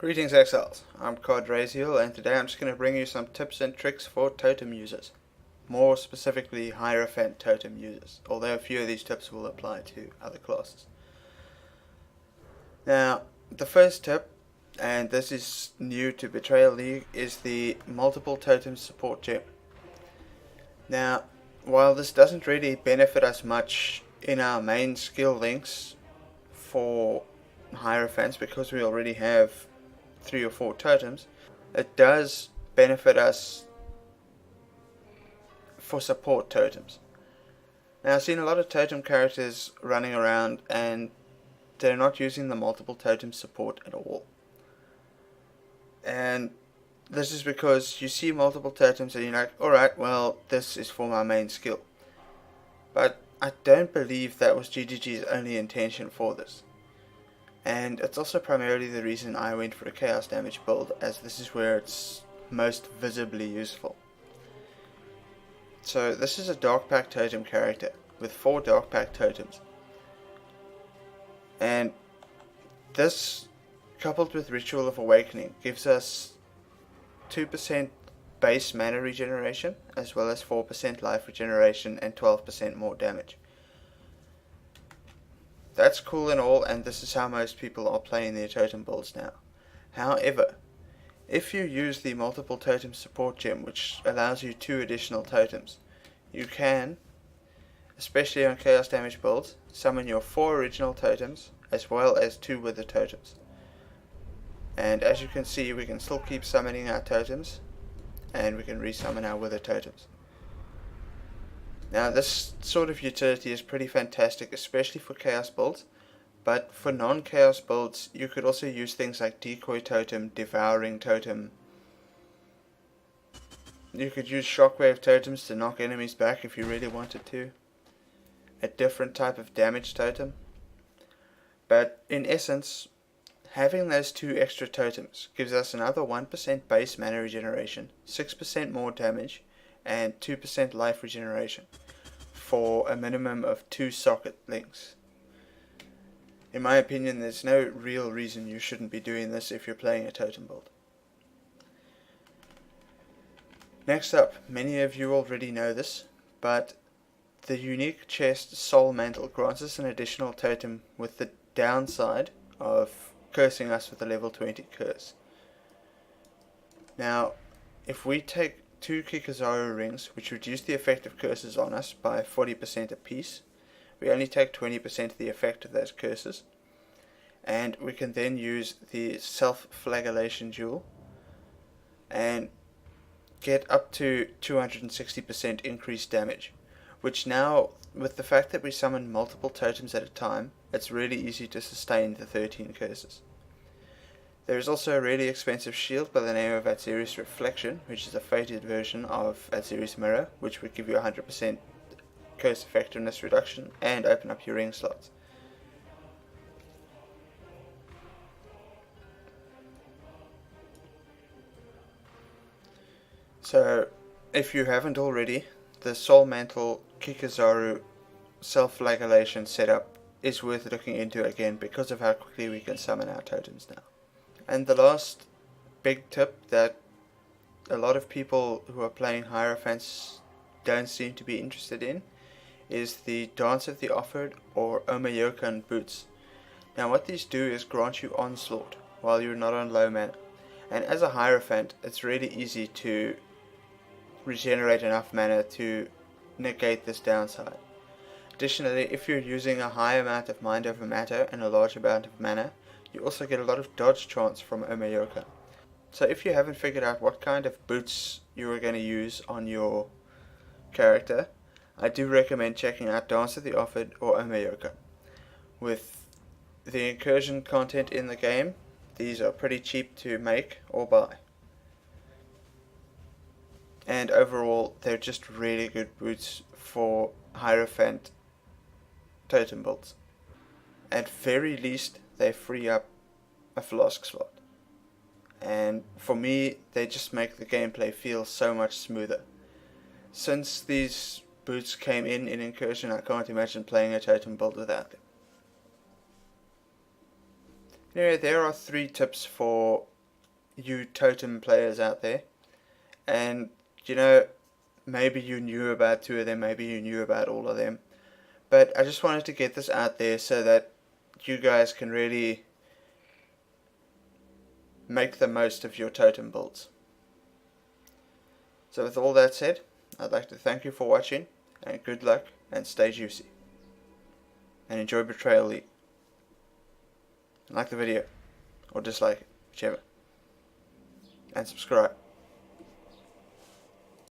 Greetings Exiles, I'm Cod Raziel, and today I'm just going to bring you some tips and tricks for Totem users. More specifically Hierophant Totem users, although a few of these tips will apply to other classes. Now, the first tip, and this is new to Betrayal League, is the Multiple Totems Support Gem. Now, while this doesn't really benefit us much in our main skill links for Hierophants because we already have 3 or 4 totems, it does benefit us for support totems. Now I've seen a lot of totem characters running around and they're not using the multiple totem support at all. And this is because you see multiple totems and you're like, alright, well, this is for my main skill. But I don't believe that was GGG's only intention for this. And it's also primarily the reason I went for a chaos damage build, as this is where it's most visibly useful. So this is a Dark Pact Totem character with 4 Dark Pact Totems. And this, coupled with Ritual of Awakening, gives us 2% base mana regeneration, as well as 4% life regeneration and 12% more damage. That's cool and all, and this is how most people are playing their totem builds now. However, if you use the multiple totem support gem, which allows you 2 additional totems, you can, especially on chaos damage builds, summon your 4 original totems as well as 2 wither totems. And as you can see, we can still keep summoning our totems, and we can resummon our wither totems. Now this sort of utility is pretty fantastic, especially for chaos builds, but for non-chaos builds you could also use things like decoy totem, devouring totem. You could use shockwave totems to knock enemies back if you really wanted to. A different type of damage totem. But in essence, having those 2 extra totems gives us another 1% base mana regeneration, 6% more damage, and 2% life regeneration for a minimum of 2 socket links. In my opinion, there's no real reason you shouldn't be doing this if you're playing a totem build. Next up, many of you already know this, but the unique chest Soul Mantle grants us an additional totem with the downside of cursing us with a level 20 curse. Now, if we take 2 Kikazaru rings, which reduce the effect of curses on us by 40% apiece, we only take 20% of the effect of those curses, and we can then use the self-flagellation jewel and get up to 260% increased damage, which now, with the fact that we summon multiple totems at a time, it's really easy to sustain the 13 curses. There is also a really expensive shield by the name of Atziri's Reflection, which is a fated version of Atziri's Mirror, which would give you 100% curse effectiveness reduction and open up your ring slots. So, if you haven't already, the Soul Mantle Kikazaru self-flagellation setup is worth looking into again because of how quickly we can summon our totems now. And the last big tip that a lot of people who are playing Hierophants don't seem to be interested in is the Dance of the Offered or Omeyokan boots. Now what these do is grant you Onslaught while you're not on low mana. And as a Hierophant, it's really easy to regenerate enough mana to negate this downside. Additionally, if you're using a high amount of Mind Over Matter and a large amount of mana, you also get a lot of dodge chance from Omeyokan. So if you haven't figured out what kind of boots you are going to use on your character, I do recommend checking out Dance of the Offered or Omeyokan. With the incursion content in the game, these are pretty cheap to make or buy. And overall, they're just really good boots for Hierophant totem builds. At very least, they free up a flask slot. And for me, they just make the gameplay feel so much smoother. Since these boots came in Incursion, I can't imagine playing a totem build without them. Anyway, there are 3 tips for you Totem players out there, and you know, maybe you knew about 2 of them, maybe you knew about all of them, but I just wanted to get this out there so that you guys can really make the most of your Totem builds. So with all that said, I'd like to thank you for watching, and good luck, and stay juicy, and enjoy Betrayal League. Like the video, or dislike it, whichever, and subscribe.